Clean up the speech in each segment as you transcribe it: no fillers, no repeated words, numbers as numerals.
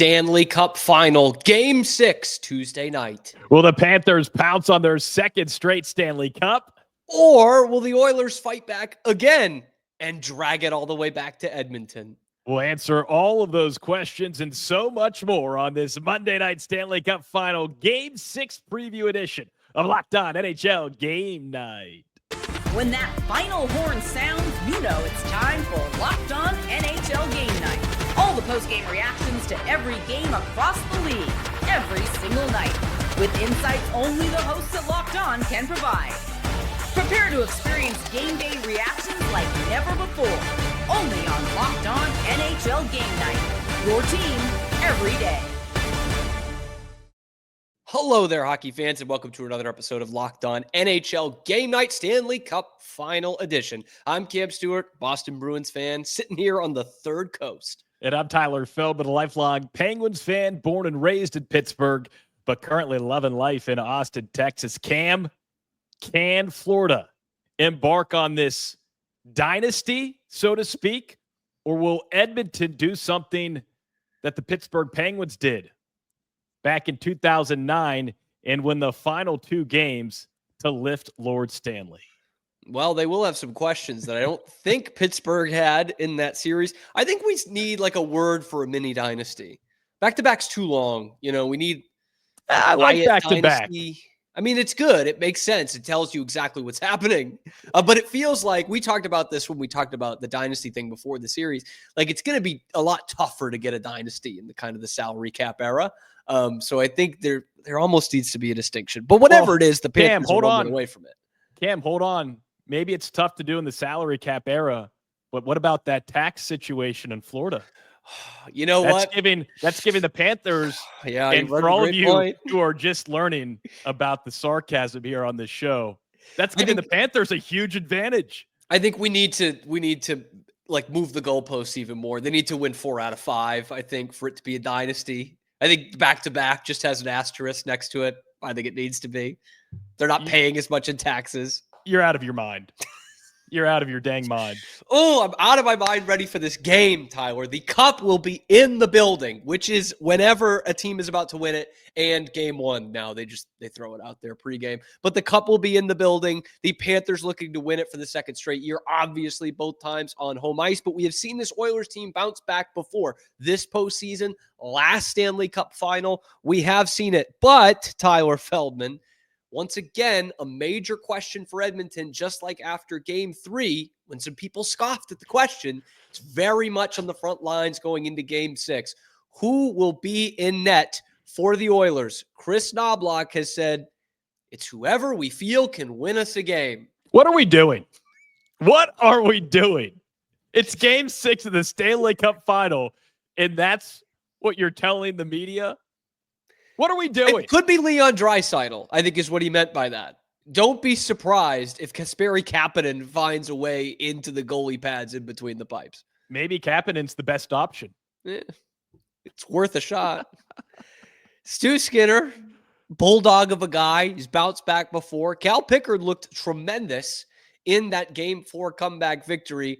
Stanley Cup Final, Game 6, Tuesday night. Will the Panthers pounce on their second straight Stanley Cup? Or will the Oilers fight back again and drag it all the way back to Edmonton? We'll answer all of those questions and so much more on this Monday night Stanley Cup Final Game 6 preview edition of Locked On NHL Game Night. When that final horn sounds, you know it's time for Locked On NHL Game Night. All the post-game reactions to every game across the league, every single night, with insights only the hosts at Locked On can provide. Prepare to experience game day reactions like never before, only on Locked On NHL Game Night. Your team every day. Hello there, hockey fans, and welcome to another episode of Locked On NHL Game Night Stanley Cup Final Edition. I'm Cam Stewart, Boston Bruins fan, sitting here on the third coast. And I'm Tyler Feldman, a lifelong Penguins fan, born and raised in Pittsburgh, but currently loving life in Austin, Texas. Cam, can Florida embark on this dynasty, so to speak, or will Edmonton do something that the Pittsburgh Penguins did back in 2009 and win the final two games to lift Lord Stanley? Well, they will have some questions that I don't think Pittsburgh had in that series. I think we need like a word for a mini dynasty. Back-to-back's too long. You know, we need I like back-to-back. I mean, it's good. It makes sense. It tells you exactly what's happening. But it feels like we talked about this when we talked about the dynasty thing before the series. Like it's going to be a lot tougher to get a dynasty in the kind of the salary cap era. So I think there almost needs to be a distinction. But whatever it is, the Panthers are running away from it. Cam, hold on. Maybe it's tough to do in the salary cap era, but what about that tax situation in Florida? You know that's giving the Panthers, and for all of you who are just learning about the sarcasm here on this show, that's giving the Panthers a huge advantage. I think we need to like move the goalposts even more. They need to win 4 out of 5, I think, for it to be a dynasty. I think back-to-back just has an asterisk next to it. I think it needs to be. They're not paying as much in taxes. You're out of your mind. You're out of your dang mind. Oh, I'm out of my mind ready for this game, Tyler. The cup will be in the building, which is whenever a team is about to win it, and game one. Now they throw it out there pregame. But the cup will be in the building. The Panthers looking to win it for the second straight year, obviously both times on home ice. But we have seen this Oilers team bounce back before. This postseason, last Stanley Cup Final, we have seen it. But, Tyler Feldman, once again, a major question for Edmonton, just like after Game 3, when some people scoffed at the question. It's very much on the front lines going into Game 6. Who will be in net for the Oilers? Kris Knoblauch has said, it's whoever we feel can win us a game. What are we doing? What are we doing? It's Game 6 of the Stanley Cup Final, and that's what you're telling the media? What are we doing? It could be Leon Draisaitl, I think is what he meant by that. Don't be surprised if Kasperi Kapanen finds a way into the goalie pads in between the pipes. Maybe Kapanen's the best option. It's worth a shot. Stu Skinner, bulldog of a guy. He's bounced back before. Cal Pickard looked tremendous in that Game 4 comeback victory.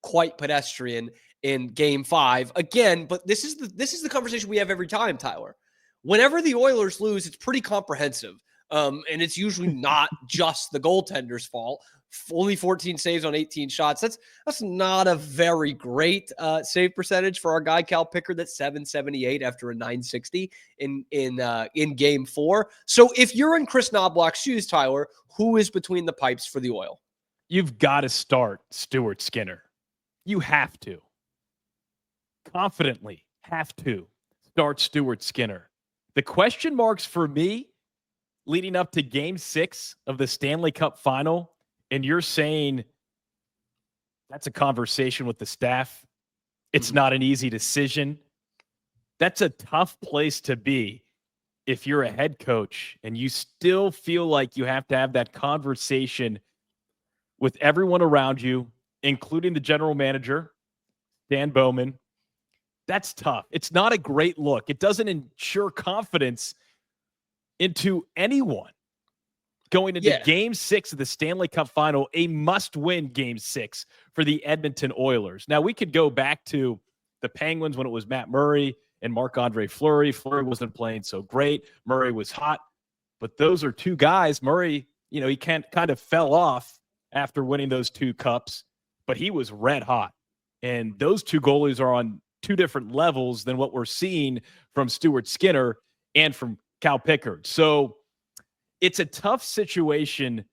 Quite pedestrian in Game 5. Again, but this is the conversation we have every time, Tyler. Whenever the Oilers lose, it's pretty comprehensive. And it's usually not just the goaltender's fault. Only 14 saves on 18 shots. That's not a very great save percentage for our guy, Cal Pickard. That's .778 after a .960 in Game 4. So if you're in Kris Knoblauch's shoes, Tyler, who is between the pipes for the Oil? You've got to start Stuart Skinner. You have to. Confidently have to start Stuart Skinner. The question marks for me leading up to Game 6 of the Stanley Cup Final, and you're saying that's a conversation with the staff. It's not an easy decision. That's a tough place to be if you're a head coach and you still feel like you have to have that conversation with everyone around you, including the general manager, Dan Bowman. That's tough. It's not a great look. It doesn't ensure confidence into anyone going into Game 6 of the Stanley Cup Final, a must-win Game 6 for the Edmonton Oilers. Now, we could go back to the Penguins when it was Matt Murray and Marc-Andre Fleury. Fleury wasn't playing so great. Murray was hot. But those are two guys. Murray, he kind of fell off after winning those 2 cups, but he was red hot. And those 2 goalies are on 2 different levels than what we're seeing from Stuart Skinner and from Cal Pickard. So it's a tough situation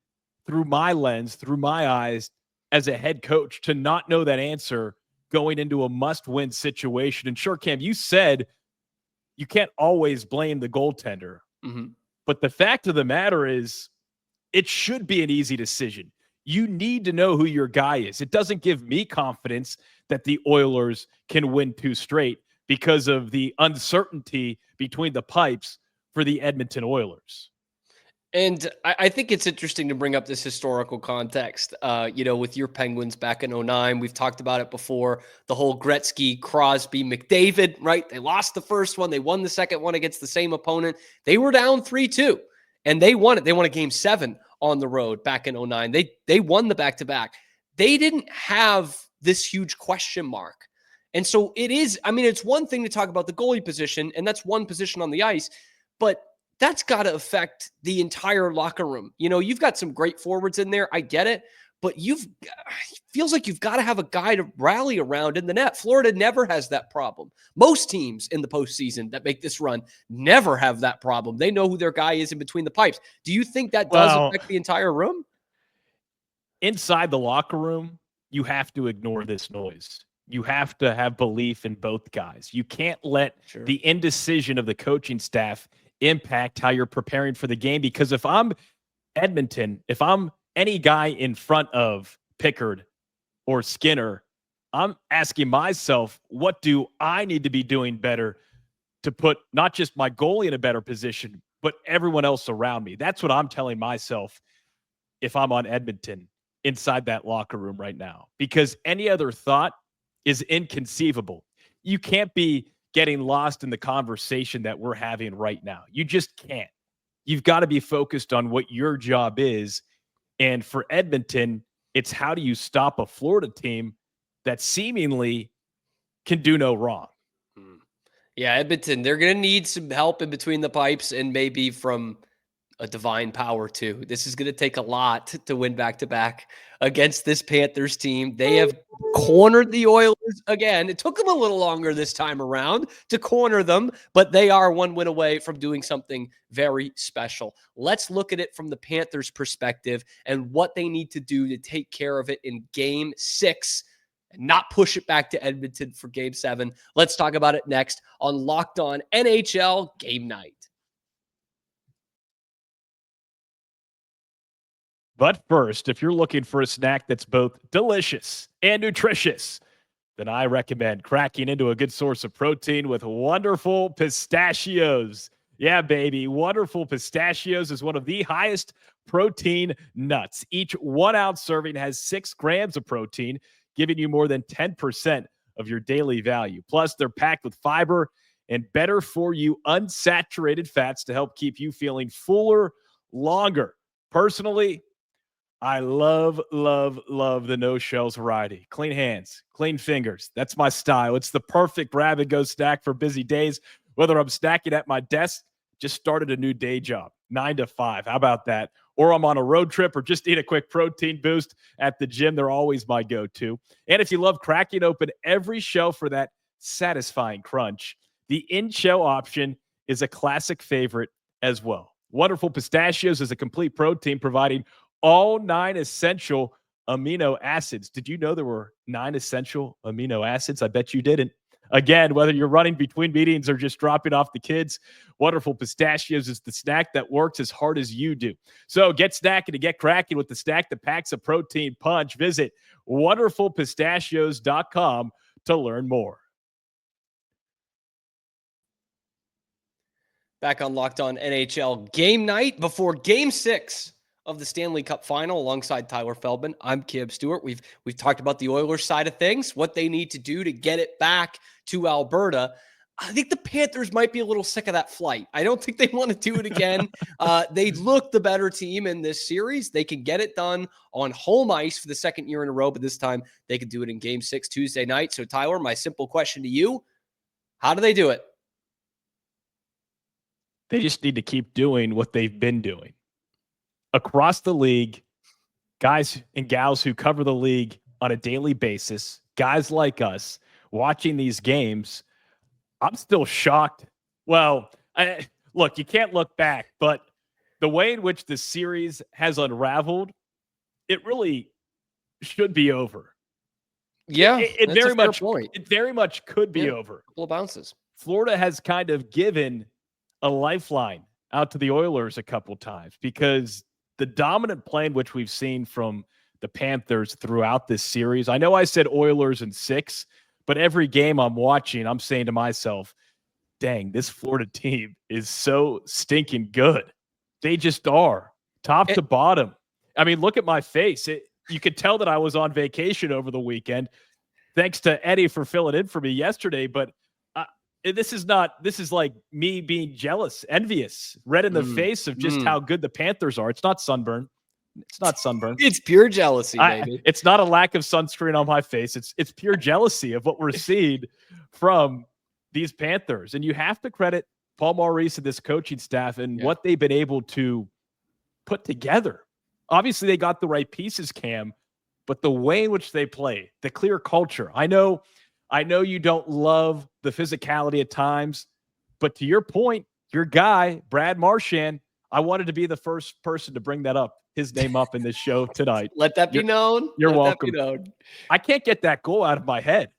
through my lens, through my eyes as a head coach, to not know that answer going into a must-win situation. And sure, Cam, you said you can't always blame the goaltender. Mm-hmm. But the fact of the matter is, it should be an easy decision. You need to know who your guy is. It doesn't give me confidence that the Oilers can win 2 straight because of the uncertainty between the pipes for the Edmonton Oilers. And I think it's interesting to bring up this historical context, with your Penguins back in 2009. We've talked about it before, the whole Gretzky, Crosby, McDavid, right? They lost the first one. They won the second one against the same opponent. They were down 3-2, and they won it. They won a game 7 on the road back in 2009. They won the back-to-back. They didn't have this huge question mark. And so it's one thing to talk about the goalie position, and that's one position on the ice, but that's got to affect the entire locker room. You've got some great forwards in there. I get it. But feels like you've got to have a guy to rally around in the net. Florida never has that problem. Most teams in the postseason that make this run never have that problem. They know who their guy is in between the pipes. Do you think that does affect the entire room? Inside the locker room, you have to ignore this noise. You have to have belief in both guys. You can't let the indecision of the coaching staff impact how you're preparing for the game. Because if I'm Edmonton, if I'm any guy in front of Pickard or Skinner, I'm asking myself, what do I need to be doing better to put not just my goalie in a better position, but everyone else around me? That's what I'm telling myself if I'm on Edmonton inside that locker room right now, because any other thought is inconceivable. You can't be getting lost in the conversation that we're having right now. You just can't. You've got to be focused on what your job is. And for Edmonton, it's how do you stop a Florida team that seemingly can do no wrong? Yeah, Edmonton, they're going to need some help in between the pipes and maybe from a divine power too. This is going to take a lot to win back-to-back against this Panthers team. They have cornered the Oilers again. It took them a little longer this time around to corner them, but they are 1 win away from doing something very special. Let's look at it from the Panthers' perspective and what they need to do to take care of it in Game 6 and not push it back to Edmonton for Game 7. Let's talk about it next on Locked On NHL Game Night. But first, if you're looking for a snack that's both delicious and nutritious, then I recommend cracking into a good source of protein with Wonderful Pistachios. Yeah, baby. Wonderful Pistachios is one of the highest protein nuts. Each 1 ounce serving has 6 grams of protein, giving you more than 10% of your daily value. Plus, they're packed with fiber and better for you unsaturated fats to help keep you feeling fuller longer. Personally, I love the no shells variety. Clean hands, clean fingers. That's my style. It's the perfect grab and go snack for busy days. Whether I'm stacking at my desk, just started a new day job, 9 to 5. How about that? Or I'm on a road trip or just need a quick protein boost at the gym. They're always my go-to. And if you love cracking open every shell for that satisfying crunch, the in-shell option is a classic favorite as well. Wonderful Pistachios is a complete protein providing all 9 essential amino acids. Did you know there were 9 essential amino acids? I bet you didn't. Again, whether you're running between meetings or just dropping off the kids, Wonderful Pistachios is the snack that works as hard as you do. So get snacking and get cracking with the snack that packs a protein punch. Visit wonderfulpistachios.com to learn more. Back on Locked On NHL Game Night before Game 6 of the Stanley Cup Final alongside Tyler Feldman. I'm Kim Stewart. We've talked about the Oilers side of things, what they need to do to get it back to Alberta. I think the Panthers might be a little sick of that flight. I don't think they want to do it again. They look the better team in this series. They can get it done on home ice for the second year in a row, but this time they could do it in Game 6 Tuesday night. So, Tyler, my simple question to you, how do they do it? They just need to keep doing what they've been doing. Across the league, guys and gals who cover the league on a daily basis, guys like us watching these games, I'm still shocked. Well, look, you can't look back, but the way in which the series has unraveled, it really should be over. Yeah, it very much could be over. A couple of bounces. Florida has kind of given a lifeline out to the Oilers a couple times because the dominant play in which we've seen from the Panthers throughout this series. I know I said Oilers in 6, but every game I'm watching, I'm saying to myself, dang, this Florida team is so stinking good. They just are, top to bottom. I mean, look at my face. You could tell that I was on vacation over the weekend. Thanks to Eddie for filling in for me yesterday, but this is like me being jealous, envious, red in the face of just how good the Panthers are. It's not sunburn. It's not sunburn. It's pure jealousy, baby. It's not a lack of sunscreen on my face. It's pure jealousy of what we're seeing from these Panthers. And you have to credit Paul Maurice and this coaching staff and what they've been able to put together. Obviously, they got the right pieces, Cam, but the way in which they play, the clear culture. I know you don't love the physicality at times, but to your point, your guy, Brad Marchand, I wanted to be the first person to bring that up, his name up in this show tonight. Let that be known. You're welcome. I can't get that goal out of my head.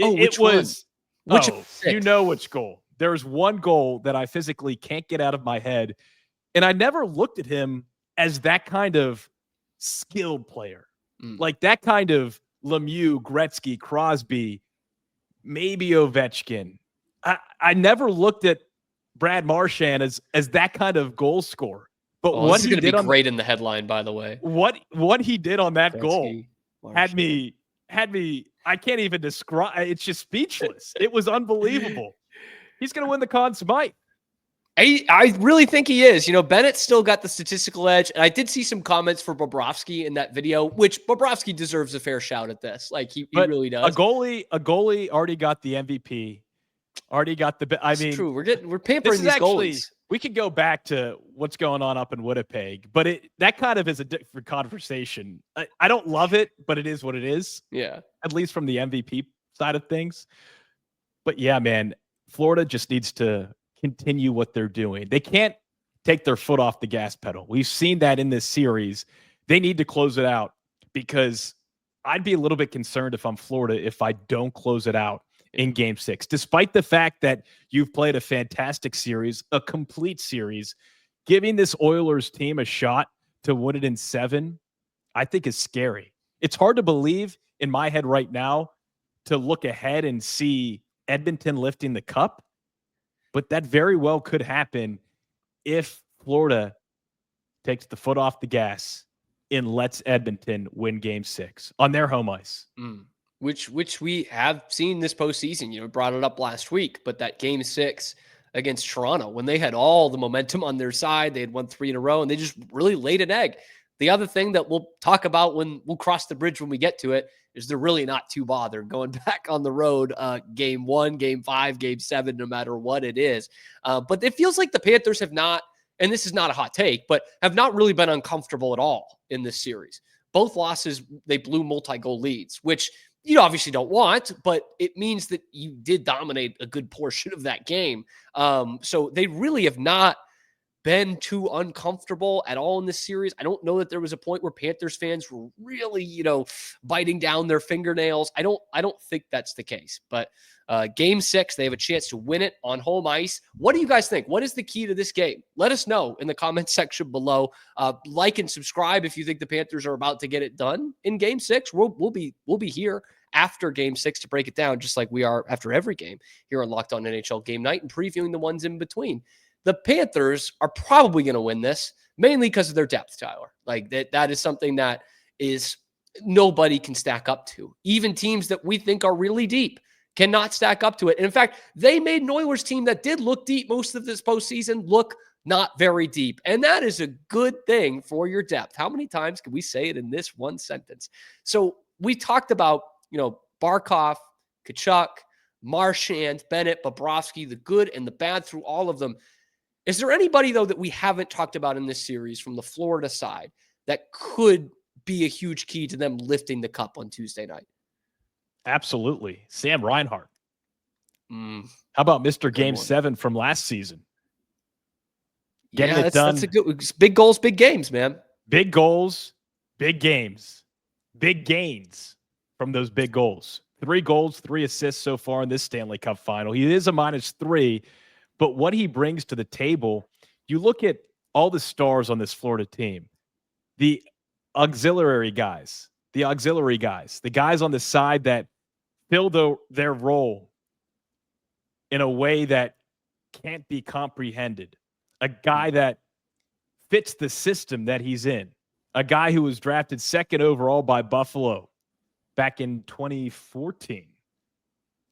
Which you know which goal. There's one goal that I physically can't get out of my head, and I never looked at him as that kind of skilled player, like that kind of Lemieux, Gretzky, Crosby, maybe Ovechkin. I never looked at Brad Marchand as that kind of goal scorer. But what he did on great in the headline, by the way. What he did on that Gretzky, goal had me. I can't even describe. It's just speechless. It was unbelievable. He's going to win the Conn Smythe. I really think he is. Bennett still got the statistical edge. And I did see some comments for Bobrovsky in that video, which Bobrovsky deserves a fair shout at this. Like he really does. A goalie already got the MVP. Already got the. It's true. We're pampering these goalies. We could go back to what's going on up in Winnipeg, but that kind of is a different conversation. I don't love it, but it is what it is. Yeah. At least from the MVP side of things. But yeah, man, Florida just needs to continue what they're doing. They can't take their foot off the gas pedal. We've seen that in this series. They need to close it out because I'd be a little bit concerned if I'm Florida if I don't close it out in Game 6, despite the fact that you've played a fantastic series, a complete series. Giving this Oilers team a shot to win it in 7, I think is scary. It's hard to believe in my head right now to look ahead and see Edmonton lifting the cup, but that very well could happen if Florida takes the foot off the gas and lets Edmonton win Game 6 on their home ice. Which we have seen this postseason. Brought it up last week, but that Game 6 against Toronto, when they had all the momentum on their side, they had won 3 in a row, and they just really laid an egg. The other thing that we'll talk about when we'll cross the bridge when we get to it is they're really not too bothered going back on the road, Game 1, Game 5, Game 7, no matter what it is. But it feels like the Panthers have not, and this is not a hot take, but have not really been uncomfortable at all in this series. Both losses, they blew multi-goal leads, which you obviously don't want, but it means that you did dominate a good portion of that game. So they really have not been too uncomfortable at all in this series. I don't know that there was a point where Panthers fans were really, biting down their fingernails. I don't think that's the case. But Game 6, they have a chance to win it on home ice. What do you guys think? What is the key to this game? Let us know in the comments section below. Like and subscribe if you think the Panthers are about to get it done in Game 6. We'll be here after Game 6 to break it down, just like we are after every game here on Locked On NHL Game Night and previewing the ones in between. The Panthers are probably going to win this, mainly because of their depth, Tyler. Like that is something that is nobody can stack up to. Even teams that we think are really deep cannot stack up to it. And in fact, they made an Oilers team that did look deep most of this postseason look not very deep. And that is a good thing for your depth. How many times can we say it in this one sentence? So we talked about, Barkov, Tkachuk, Marchand, Bennett, Bobrovsky, the good and the bad through all of them. Is there anybody, though, that we haven't talked about in this series from the Florida side that could be a huge key to them lifting the cup on Tuesday night? Absolutely. Sam Reinhart. How about Mr. Game 7 from last season? Getting it done. That's a good, big goals, big games, man. Big goals, big games, big gains from those big goals. 3 goals, 3 assists so far in this Stanley Cup final. He is a -3, but what he brings to the table, you look at all the stars on this Florida team, the auxiliary guys, the guys on the side that fill their role in a way that can't be comprehended. A guy that fits the system that he's in. A guy who was drafted 2nd overall by Buffalo back in 2014,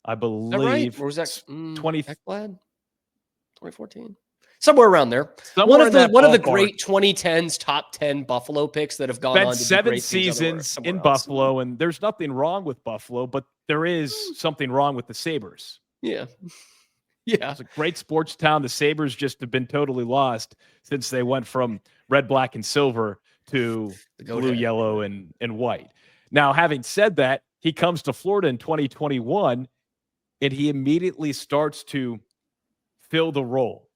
I believe. Is that right? Or was that 2014? Somewhere around there. One of the great 2010s top 10 Buffalo picks that have gone on to be 7 great seasons in Buffalo, and there's nothing wrong with Buffalo, but there is something wrong with the Sabres. Yeah. Yeah. It's a great sports town. The Sabres just have been totally lost since they went from red, black, and silver to blue, yellow, and white. Now, having said that, he comes to Florida in 2021, and he immediately starts to fill the role.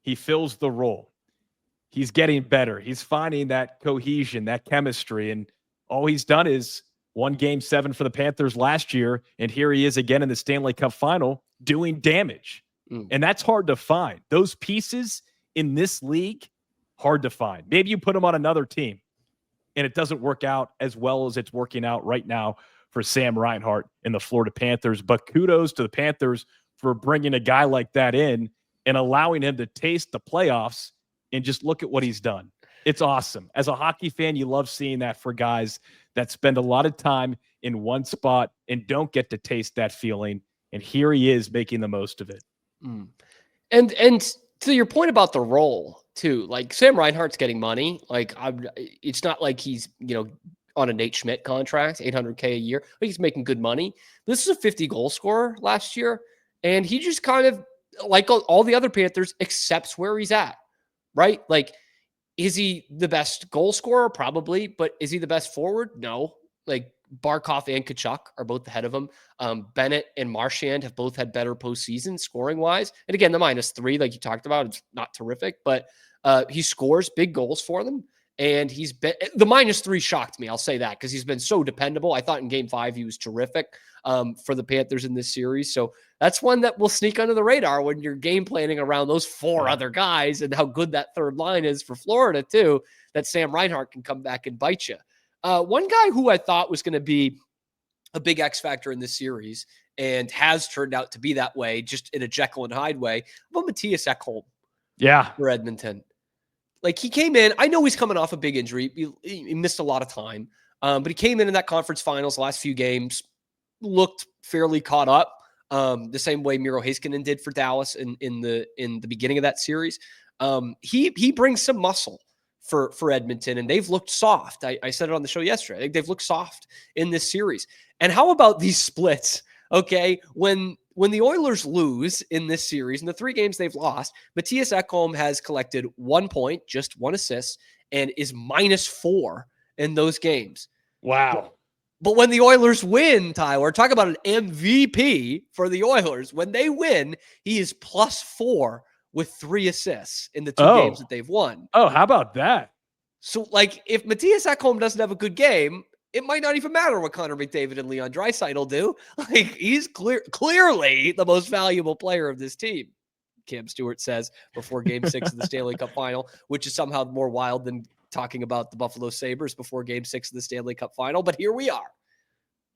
He fills the role. He's getting better. He's finding that cohesion, that chemistry, and all he's done is won Game 7 for the Panthers last year, and here he is again in the Stanley Cup Final doing damage. And that's hard to find. Those pieces in this league, hard to find. Maybe you put them on another team, and it doesn't work out as well as it's working out right now for Sam Reinhart in the Florida Panthers. But kudos to the Panthers for bringing a guy like that in and allowing him to taste the playoffs and just look at what he's done. It's awesome. As a hockey fan, you love seeing that for guys that spend a lot of time in one spot and don't get to taste that feeling. And here he is making the most of it. And to your point about the role too, like Sam Reinhart's getting money. Like it's not like he's, on a Nate Schmidt contract, $800K a year. But he's making good money. This is a 50 goal scorer last year. And he just kind of, like all the other Panthers, accepts where he's at, right? Like, is he the best goal scorer? Probably. But is he the best forward? No. Like, Barkov and Tkachuk are both ahead of him. Bennett and Marchand have both had better postseason scoring-wise. And again, the -3, like you talked about, it's not terrific, but he scores big goals for them. And he's been – the -3 shocked me, I'll say that, because he's been so dependable. I thought in Game 5 he was terrific for the Panthers in this series. So that's one that will sneak under the radar when you're game planning around those 4 other guys and how good that third line is for Florida too, that Sam Reinhart can come back and bite you. One guy who I thought was going to be a big X factor in this series and has turned out to be that way, just in a Jekyll and Hyde way, about Mattias Ekholm. Yeah. For Edmonton. Like, he came in, I know he's coming off a big injury. He missed a lot of time, but he came in that conference finals, the last few games, looked fairly caught up, the same way Miro Heiskanen did for Dallas in the beginning of that series. He brings some muscle for Edmonton, and they've looked soft. I said it on the show yesterday. I think they've looked soft in this series. And how about these splits? Okay, when the Oilers lose in this series, in the 3 games they've lost, Mattias Ekholm has collected 1 point, just 1 assist, and is -4 in those games. Wow. But when the Oilers win, Tyler, talk about an MVP for the Oilers. When they win, he is +4 with 3 assists in the 2 games that they've won. Oh, how about that? So, like, if Mattias Ekholm doesn't have a good game, it might not even matter what Connor McDavid and Leon Draisaitl do. Like, he's clearly the most valuable player of this team, Cam Stewart says before Game 6 of the Stanley Cup Final, which is somehow more wild than talking about the Buffalo Sabres before Game 6 of the Stanley Cup Final. But here we are.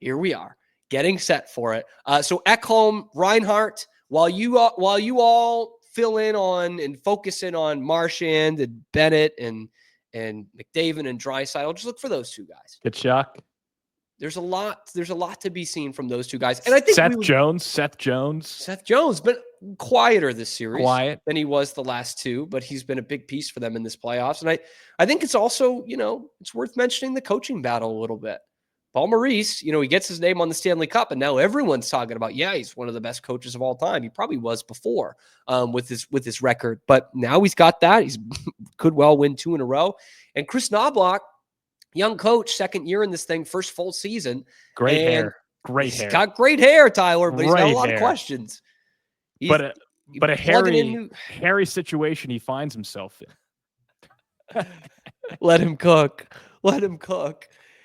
Here we are, getting set for it. So Ekholm, Reinhart, while you all fill in on and focus in on Marchand and Bennett and McDavid and Draisaitl, just look for those 2 guys. Tkachuk. There's a lot to be seen from those two guys. And I think Seth Jones, but quieter this series quiet than he was the last two, but he's been a big piece for them in this playoffs. And I think it's also, it's worth mentioning the coaching battle a little bit. Paul Maurice, he gets his name on the Stanley Cup, and now everyone's talking about, he's one of the best coaches of all time. He probably was before with his record, but now he's got that. He's could well win 2 in a row. And Kris Knoblauch, young coach, second year in this thing, first full season. Great hair. He's got great hair, Tyler, but he's got a lot of questions. But a hairy situation he finds himself in. Let him cook.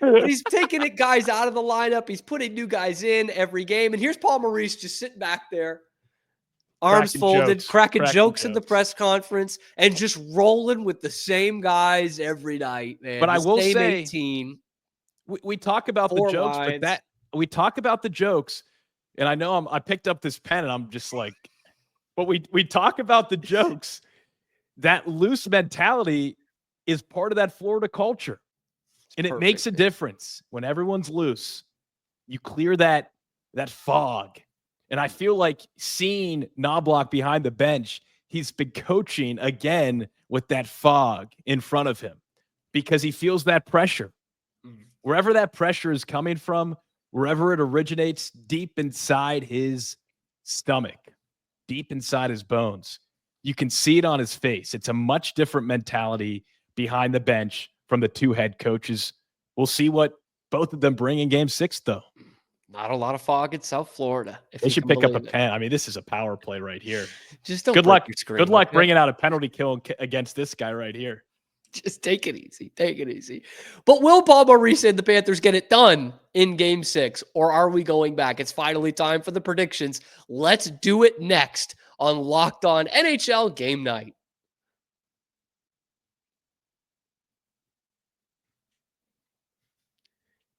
But he's taking guys out of the lineup. He's putting new guys in every game. And here's Paul Maurice just sitting back there, arms folded, cracking jokes in the press conference, and just rolling with the same guys every night, man. But I will say, 18, we talk about the jokes, lines. but we talk about the jokes, and I know I picked up this pen, and I'm just like, but we talk about the jokes. That loose mentality is part of that Florida culture. And it makes a difference when everyone's loose. You clear that fog. And I feel like seeing Knoblauch behind the bench, he's been coaching again with that fog in front of him because he feels that pressure. Wherever that pressure is coming from, wherever it originates, deep inside his stomach, deep inside his bones, you can see it on his face. It's a much different mentality behind the bench from the two head coaches. We'll see what both of them bring in game 6, though. Not a lot of fog in South Florida. They should pick up a pen. I mean, this is a power play right here. Just don't good luck. Your screen. Good luck bringing out a penalty kill against this guy right here. Just take it easy. But will Paul Maurice and the Panthers get it done in game 6, or are we going back? It's finally time for the predictions. Let's do it next on Locked On NHL Game Night.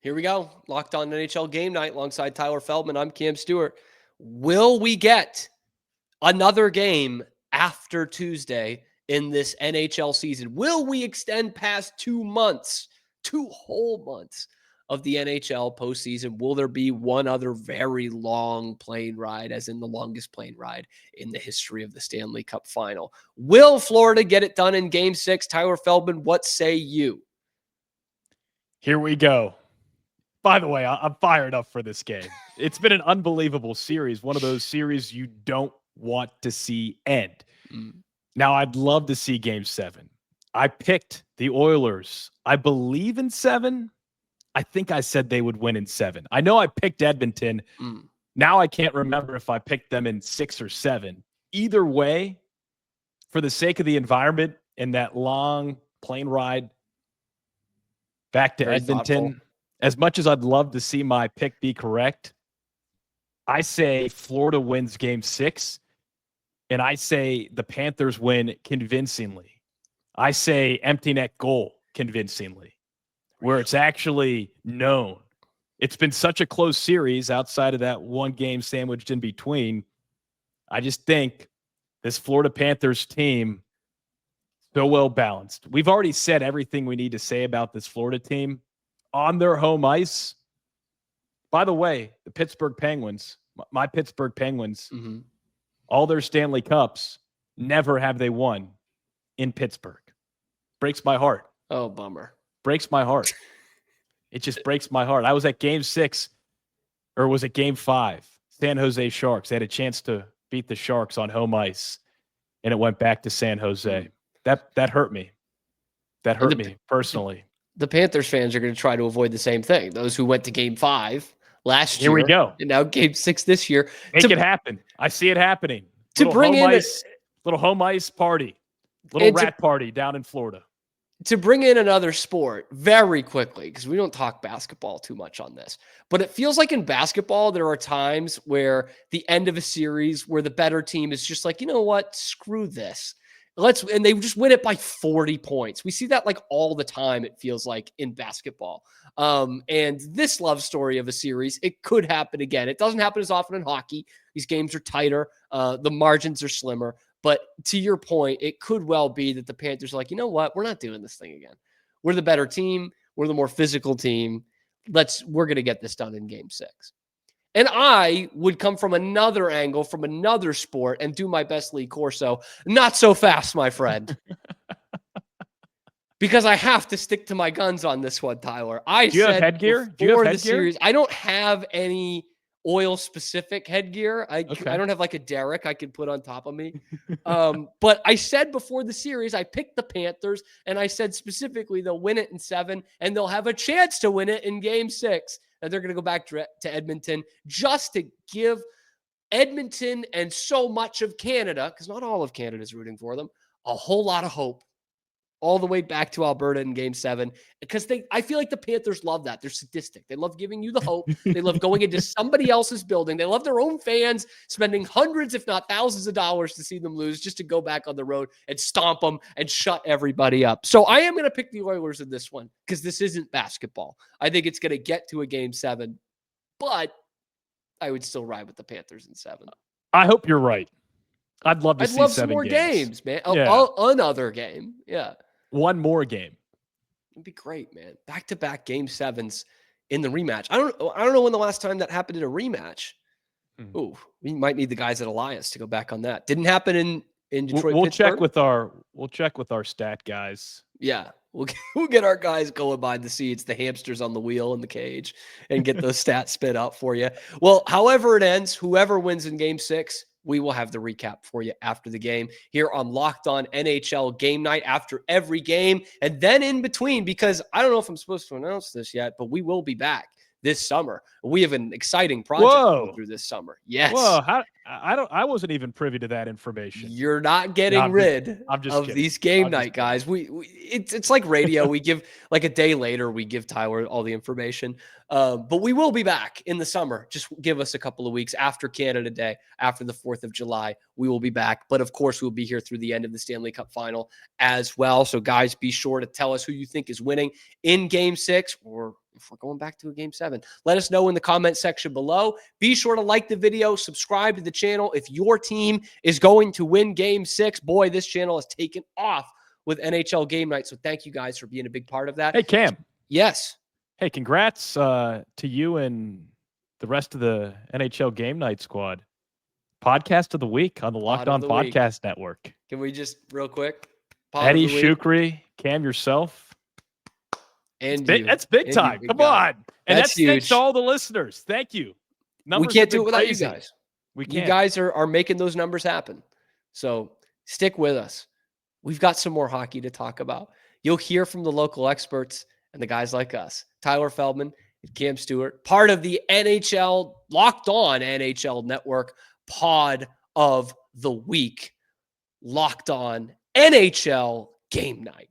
Here we go. Locked On NHL Game Night alongside Tyler Feldman. I'm Cam Stewart. Will we get another game after Tuesday in this NHL season? Will we extend past 2 months, 2 whole months of the NHL postseason? Will there be one other very long plane ride, as in the longest plane ride in the history of the Stanley Cup Final? Will Florida get it done in game 6? Tyler Feldman, what say you? Here we go. By the way, I'm fired up for this game. It's been an unbelievable series. One of those series you don't want to see end. Now, I'd love to see game 7. I picked the Oilers, I believe, in 7. I think I said they would win in 7. I know I picked Edmonton. Now I can't remember if I picked them in 6 or 7. Either way, for the sake of the environment and that long plane ride back to Very Edmonton, thoughtful. As much as I'd love to see my pick be correct, I say Florida wins game 6, and I say the Panthers win convincingly. I say empty net goal convincingly, where it's actually known. It's been such a close series outside of that one game sandwiched in between. I just think this Florida Panthers team, so well balanced. We've already said everything we need to say about this Florida team on their home ice. By the way, the Pittsburgh Penguins, my Pittsburgh Penguins, all their Stanley Cups, never have they won in Pittsburgh. Breaks my heart. Oh, bummer. Breaks my heart. It just breaks my heart. I was at game 6, or was it game 5? San Jose Sharks. They had a chance to beat the Sharks on home ice, and it went back to San Jose. That hurt me. That hurt me personally. The Panthers fans are going to try to avoid the same thing. Those who went to game 5 last year. Here we go. And now game 6 this year. Make it happen. I see it happening. To bring in little home ice party, little rat party down in Florida. To bring in another sport very quickly, because we don't talk basketball too much on this, but it feels like in basketball, there are times where the end of a series where the better team is just like, you know what, screw this. And they just win it by 40 points. We see that like all the time, it feels like, in basketball. And this love story of a series, it could happen again. It doesn't happen as often in hockey. These games are tighter. The margins are slimmer. But to your point, it could well be that the Panthers are like, you know what? We're not doing this thing again. We're the better team. We're the more physical team. we're going to get this done in game 6. And I would come from another angle, from another sport, and do my best Lee Corso. Not so fast, my friend. Because I have to stick to my guns on this one, Tyler. Do you have headgear? The series, I don't have any oil-specific headgear. I don't have like a derrick I could put on top of me. But I said before the series, I picked the Panthers, and I said specifically they'll win it in 7, and they'll have a chance to win it in game 6. And they're going to go back to Edmonton just to give Edmonton and so much of Canada, because not all of Canada is rooting for them, a whole lot of hope. All the way back to Alberta in game 7, because I feel like the Panthers love that. They're sadistic. They love giving you the hope. They love going into somebody else's building. They love their own fans spending hundreds, if not thousands of dollars to see them lose, just to go back on the road and stomp them and shut everybody up. So I am going to pick the Oilers in this one because this isn't basketball. I think it's going to get to a game 7, but I would still ride with the Panthers in 7. I hope you're right. I'd love to see 7 some more games, man. Yeah. Another game. Yeah. One more game. It'd be great, man. Back-to-back game 7s in the rematch. I don't know when the last time that happened in a rematch. Ooh, we might need the guys at Alliance to go back on that. Didn't happen in Detroit. We'll check with our stat guys. Yeah. We'll get our guys going behind the scenes, the hamsters on the wheel in the cage, and get those stats spit out for you. Well, however it ends, whoever wins in game 6, we will have the recap for you after the game here on Locked On NHL Game Night after every game. And then in between, because I don't know if I'm supposed to announce this yet, but we will be back this summer. We have an exciting project going through this summer. Yes. Whoa. I wasn't even privy to that information. You're not getting rid of kidding. These game night guys. It's like radio. We give like a day later, we give Tyler all the information. But we will be back in the summer. Just give us a couple of weeks after Canada Day, after the 4th of July. We will be back. But of course, we'll be here through the end of the Stanley Cup Final as well. So guys, be sure to tell us who you think is winning in game 6, or if we're going back to a game 7. Let us know in the comment section below. Be sure to like the video, subscribe to the channel. If your team is going to win game 6, boy, this channel has taken off with NHL Game Night. So thank you guys for being a big part of that. Hey, Cam. Yes. Hey, congrats to you and the rest of the NHL Game Night squad. Podcast of the week on the Locked On Podcast Network. Can we just real quick? Eddie Shukri, Cam, yourself. And that's big time. Come on. And that's huge. Thanks to all the listeners. Thank you. We can't do it without you guys. We can't. You guys are making those numbers happen. So stick with us. We've got some more hockey to talk about. You'll hear from the local experts and the guys like us. Tyler Feldman and Cam Stewart, part of the NHL Locked On NHL Network pod of the week. Locked On NHL Game Night.